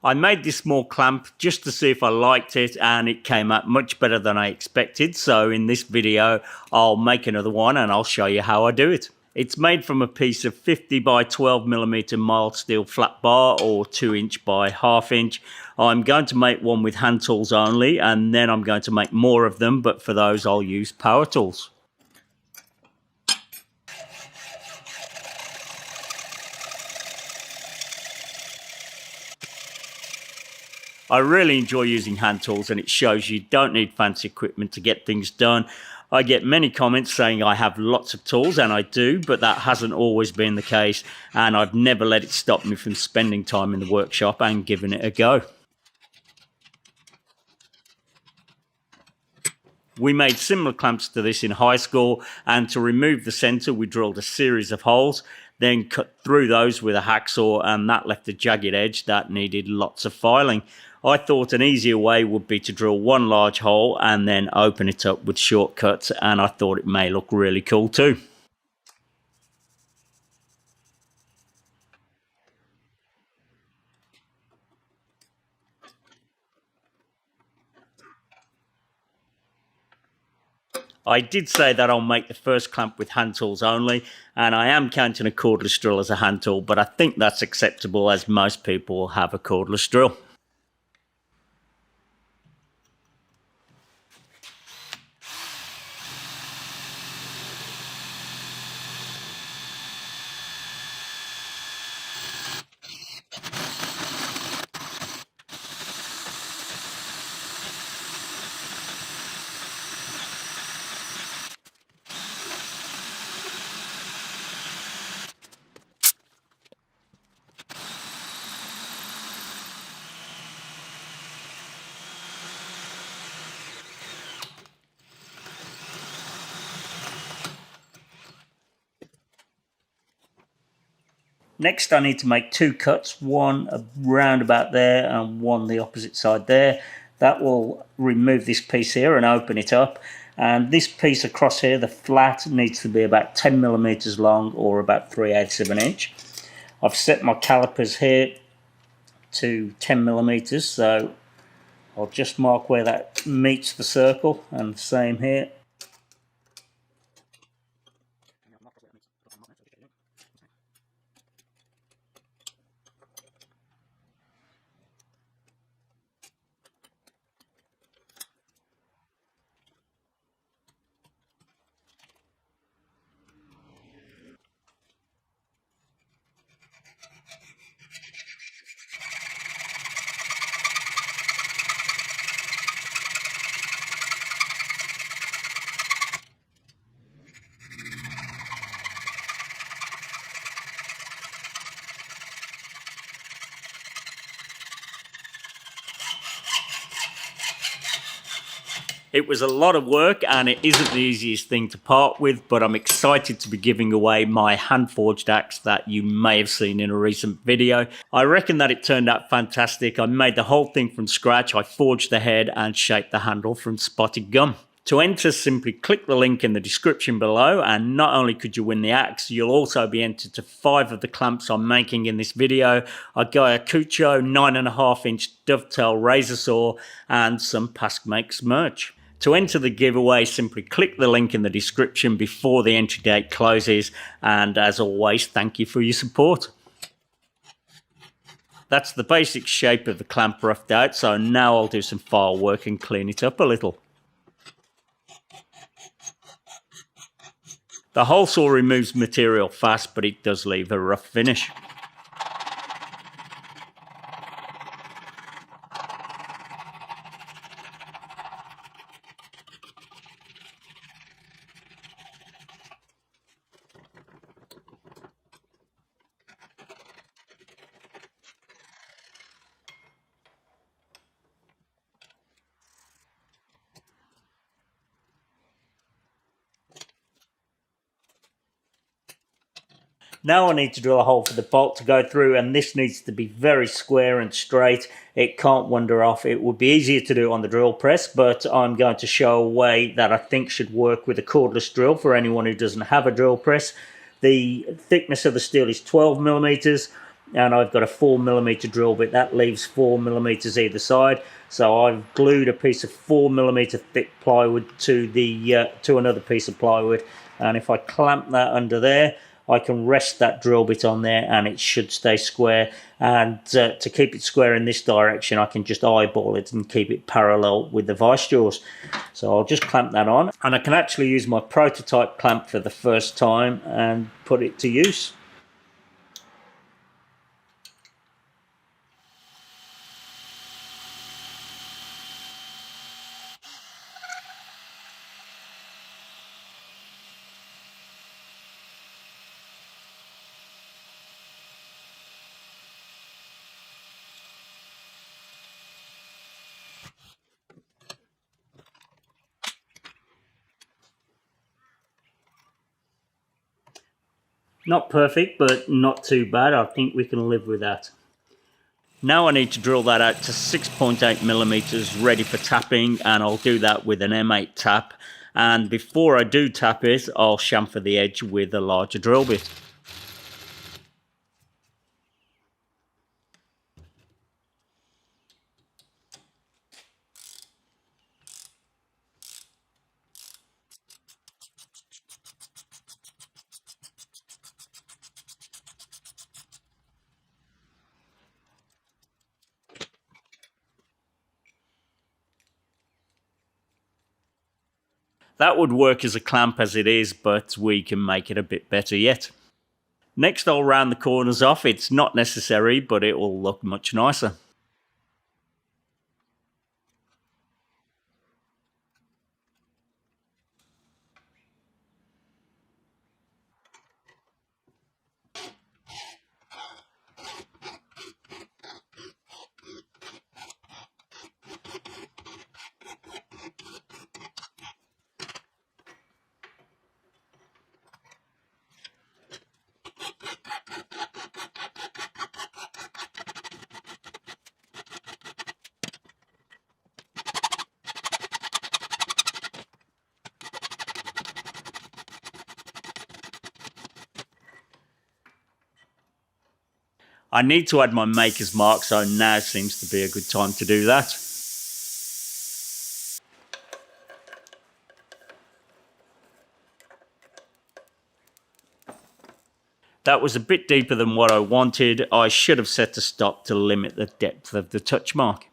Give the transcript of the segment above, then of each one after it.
I made this small clamp just to see if I liked it, and it came out much better than I expected. So in this video, I'll make another one and I'll show you how I do it. It's made from a piece of 50 by 12 millimeter mild steel flat bar, or 2" by 1/2 inch. I'm going to make one with hand tools only, and then I'm going to make more of them, but for those I'll use power tools. I really enjoy using hand tools, and it shows you don't need fancy equipment to get things done. I get many comments saying I have lots of tools, and I do, but that hasn't always been the case, and I've never let it stop me from spending time in the workshop and giving it a go. We made similar clamps to this in high school, and to remove the centre we drilled a series of holes, then cut through those with a hacksaw, and that left a jagged edge that needed lots of filing. I thought an easier way would be to drill one large hole and then open it up with shortcuts, and I thought it may look really cool too. I did say that I'll make the first clamp with hand tools only, and I am counting a cordless drill as a hand tool, but I think that's acceptable as most people will have a cordless drill. Next, I need to make 2 cuts, one around about there and one the opposite side there. That will remove this piece here and open it up. And this piece across here, the flat, needs to be about 10 millimeters long, or about 3/8 of an inch. I've set my calipers here to 10 millimeters, so I'll just mark where that meets the circle, and the same here. It was a lot of work, and it isn't the easiest thing to part with, but I'm excited to be giving away my hand-forged axe that you may have seen in a recent video. I reckon that it turned out fantastic. I made the whole thing from scratch. I forged the head and shaped the handle from spotted gum. To enter, simply click the link in the description below, and not only could you win the axe, you'll also be entered to 5 of the clamps I'm making in this video: a Ayacucho 9.5 inch dovetail razor saw and some past makes merch. To enter the giveaway, simply click the link in the description before the entry date closes, and as always, thank you for your support. That's the basic shape of the clamp roughed out, so now I'll do some file work and clean it up a little. The hole saw removes material fast, but it does leave a rough finish. Now I need to drill a hole for the bolt to go through, and this needs to be very square and straight. It can't wander off. It would be easier to do it on the drill press, but I'm going to show a way that I think should work with a cordless drill for anyone who doesn't have a drill press. The thickness of the steel is 12 millimeters. and I've got a 4mm drill bit that leaves 4mm either side. So I've glued a piece of 4mm thick plywood to the to another piece of plywood, and if I clamp that under there, I can rest that drill bit on there and it should stay square. And to keep it square in this direction, I can just eyeball it and keep it parallel with the vice jaws. So I'll just clamp that on, and I can actually use my prototype clamp for the first time and put it to use. Not perfect, but not too bad. I think we can live with that. Now I need to drill that out to 6.8mm ready for tapping, and I'll do that with an M8 tap. And before I do tap it, I'll chamfer the edge with a larger drill bit. That would work as a clamp as it is, but we can make it a bit better yet. Next, I'll round the corners off. It's not necessary, but it will look much nicer. I need to add my maker's mark, so now seems to be a good time to do that. That was a bit deeper than what I wanted. I should have set a stop to limit the depth of the touch mark.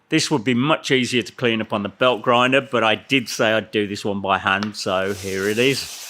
This would be much easier to clean up on the belt grinder, but I did say I'd do this one by hand, so here it is.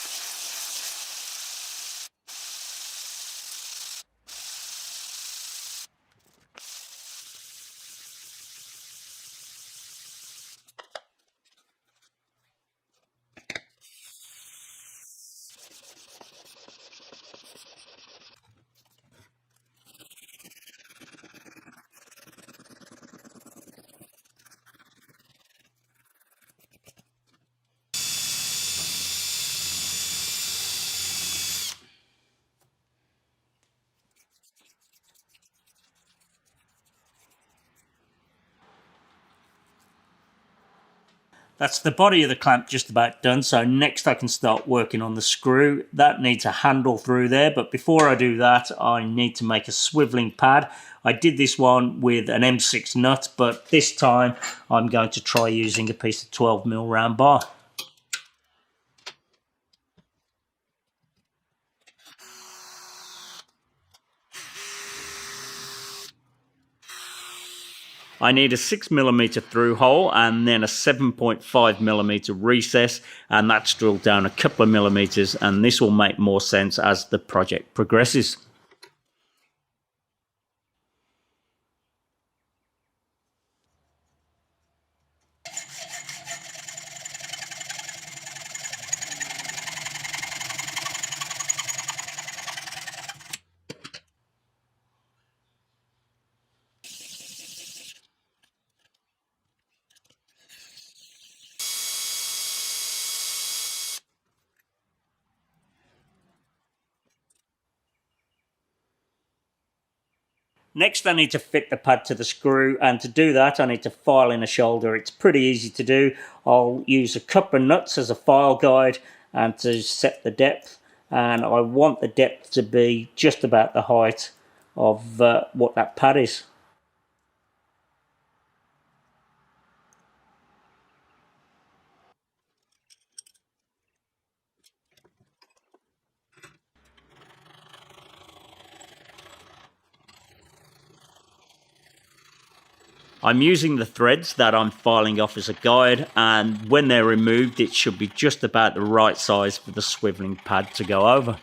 That's the body of the clamp just about done, so next I can start working on the screw. That needs a handle through there, but before I do that, I need to make a swiveling pad. I did this one with an M6 nut, but this time I'm going to try using a piece of 12mm round bar. I need a 6mm through hole and then a 7.5mm recess, and that's drilled down a couple of millimeters, and this will make more sense as the project progresses. Next, I need to fit the pad to the screw, and to do that I need to file in a shoulder. It's pretty easy to do. I'll use a couple of nuts as a file guide and to set the depth. and I want the depth to be just about the height of what that pad is. I'm using the threads that I'm filing off as a guide, and when they're removed it should be just about the right size for the swiveling pad to go over.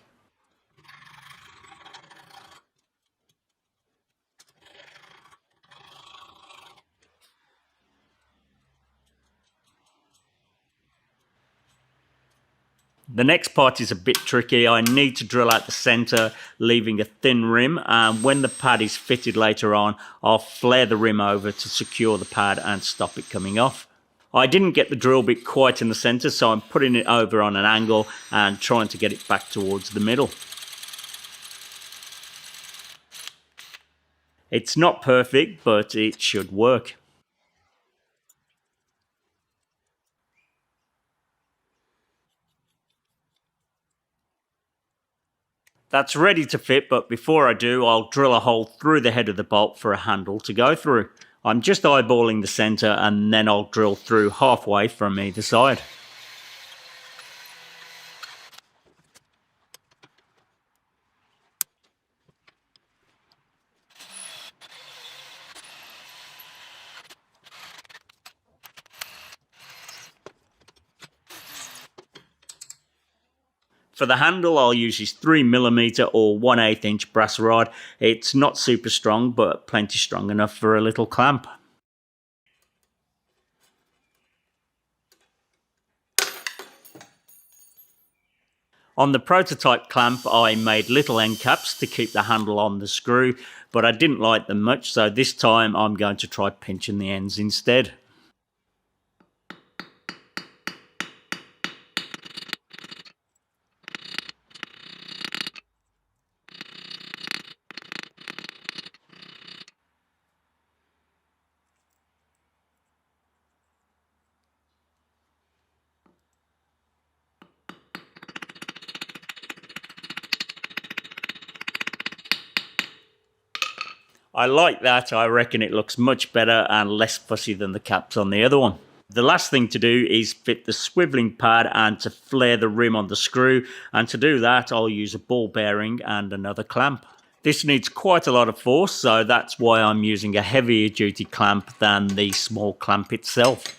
The next part is a bit tricky. I need to drill out the center, leaving a thin rim, and when the pad is fitted later on, I'll flare the rim over to secure the pad and stop it coming off. I didn't get the drill bit quite in the center, so I'm putting it over on an angle and trying to get it back towards the middle. It's not perfect, but it should work. That's ready to fit, but before I do, I'll drill a hole through the head of the bolt for a handle to go through. I'm just eyeballing the center and then I'll drill through halfway from either side. For the handle, I'll use this 3mm or 1/8 inch brass rod. It's not super strong, but plenty strong enough for a little clamp. On the prototype clamp, I made little end caps to keep the handle on the screw, but I didn't like them much, so this time I'm going to try pinching the ends instead. I like that. I reckon it looks much better and less fussy than the caps on the other one. The last thing to do is fit the swiveling pad and to flare the rim on the screw, and to do that I'll use a ball bearing and another clamp. This needs quite a lot of force, so that's why I'm using a heavier duty clamp than the small clamp itself.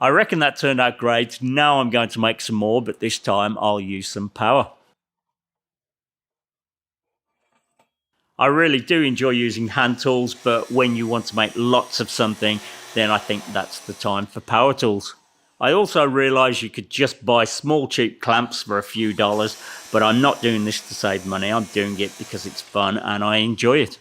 I reckon that turned out great. Now I'm going to make some more, but this time I'll use some power. I really do enjoy using hand tools, but when you want to make lots of something, then I think that's the time for power tools. I also realise you could just buy small cheap clamps for a few dollars, but I'm not doing this to save money. I'm doing it because it's fun and I enjoy it.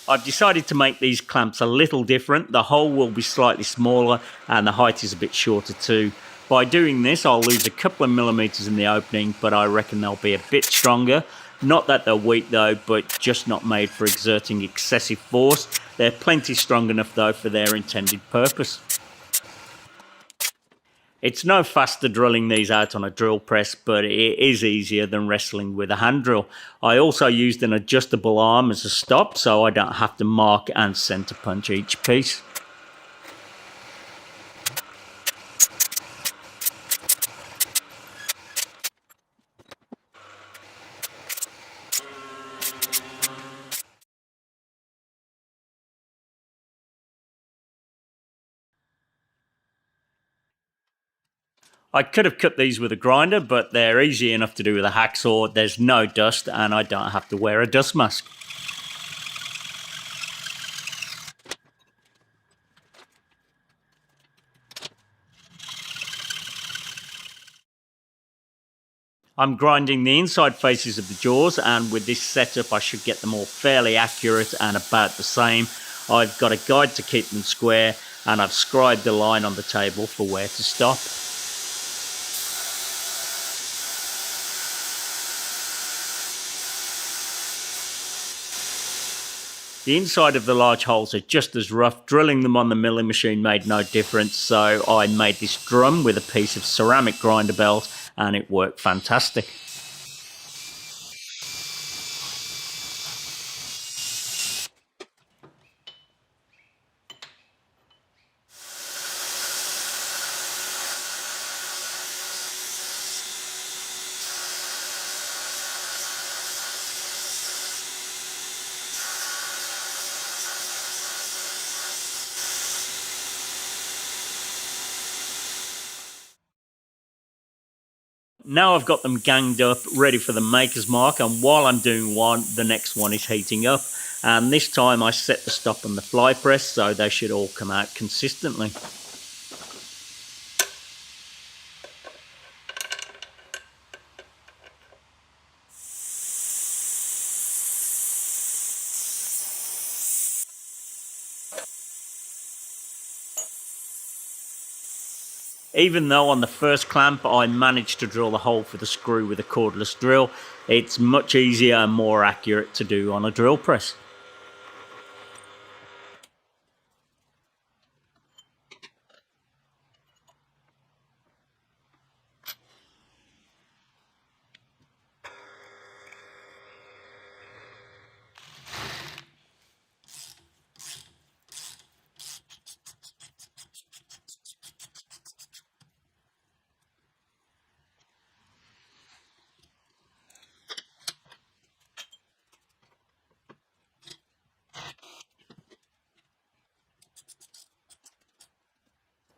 I've decided to make these clamps a little different. The hole will be slightly smaller and the height is a bit shorter too. By doing this, I'll lose a couple of millimeters in the opening, but I reckon they'll be a bit stronger. Not that they're weak though, but just not made for exerting excessive force. They're plenty strong enough though for their intended purpose. It's no faster drilling these out on a drill press, but it is easier than wrestling with a hand drill. I also used an adjustable arm as a stop, so I don't have to mark and center punch each piece. I could have cut these with a grinder, but they're easy enough to do with a hacksaw. There's no dust and I don't have to wear a dust mask. I'm grinding the inside faces of the jaws, and with this setup I should get them all fairly accurate and about the same. I've got a guide to keep them square, and I've scribed a line on the table for where to stop. The inside of the large holes are just as rough. Drilling them on the milling machine made no difference, so I made this drum with a piece of ceramic grinder belt, and it worked fantastic. Now I've got them ganged up, ready for the maker's mark, and while I'm doing one, the next one is heating up. And this time I set the stop on the fly press, so they should all come out consistently. Even though on the first clamp I managed to drill the hole for the screw with a cordless drill, it's much easier and more accurate to do on a drill press.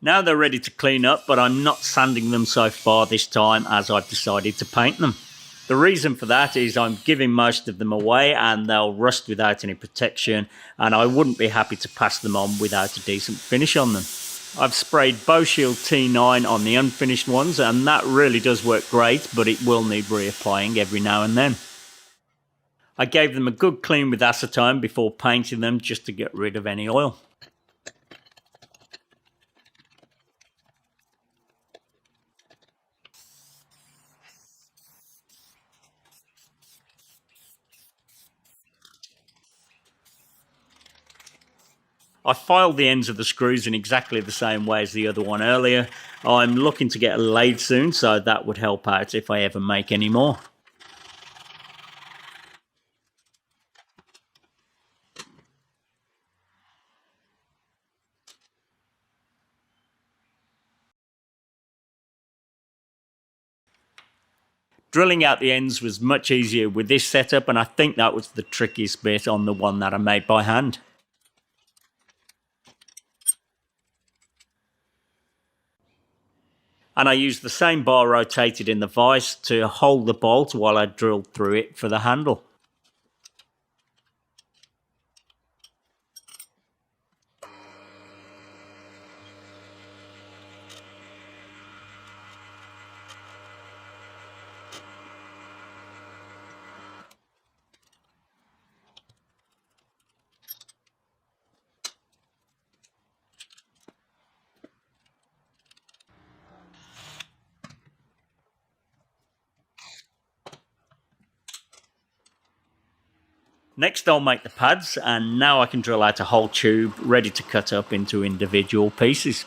Now they're ready to clean up, but I'm not sanding them so far this time, as I've decided to paint them. The reason for that is I'm giving most of them away and they'll rust without any protection, and I wouldn't be happy to pass them on without a decent finish on them. I've sprayed Bow Shield T9 on the unfinished ones, and that really does work great, but it will need reapplying every now and then. I gave them a good clean with acetone before painting them, just to get rid of any oil. I filed the ends of the screws in exactly the same way as the other one earlier. I'm looking to get a lathe soon, so that would help out if I ever make any more. Drilling out the ends was much easier with this setup, and I think that was the trickiest bit on the one that I made by hand. And I used the same bar rotated in the vise to hold the bolt while I drilled through it for the handle. Next I'll make the pads, and now I can drill out a whole tube ready to cut up into individual pieces.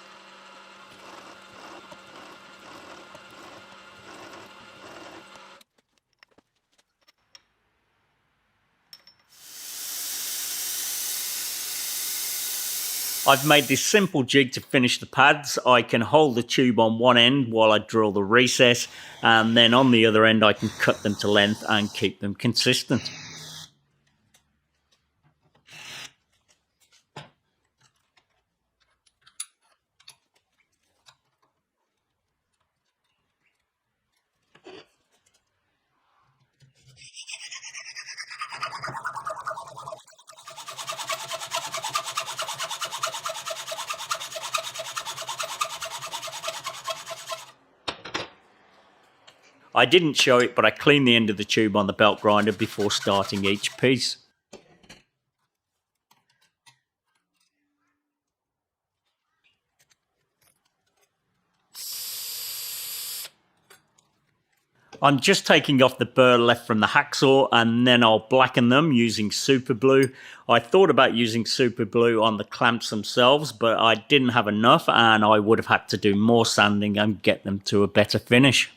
I've made this simple jig to finish the pads. I can hold the tube on one end while I drill the recess, and then on the other end I can cut them to length and keep them consistent. I didn't show it, but I cleaned the end of the tube on the belt grinder before starting each piece. I'm just taking off the burr left from the hacksaw, and then I'll blacken them using super glue. I thought about using super glue on the clamps themselves, but I didn't have enough and I would have had to do more sanding and get them to a better finish.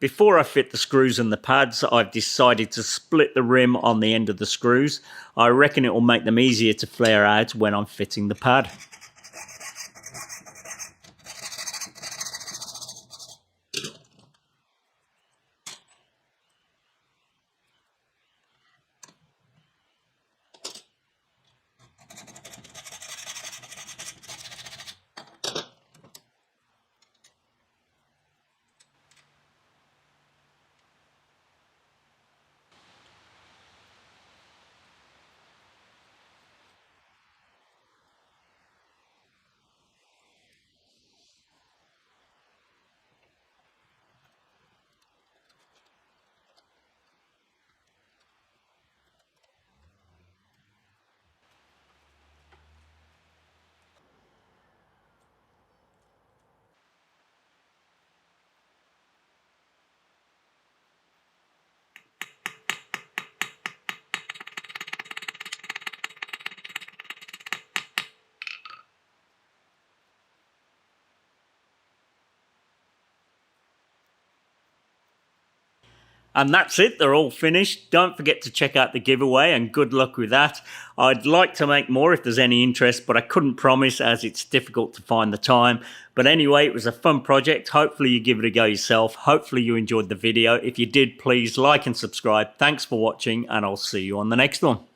Before I fit the screws and the pads, I've decided to split the rim on the end of the screws. I reckon it will make them easier to flare out when I'm fitting the pad. And that's it, they're all finished. Don't forget to check out the giveaway and good luck with that. I'd like to make more if there's any interest, but I couldn't promise as it's difficult to find the time. But anyway, it was a fun project. Hopefully you give it a go yourself. Hopefully you enjoyed the video. If you did, please like and subscribe. Thanks for watching and I'll see you on the next one.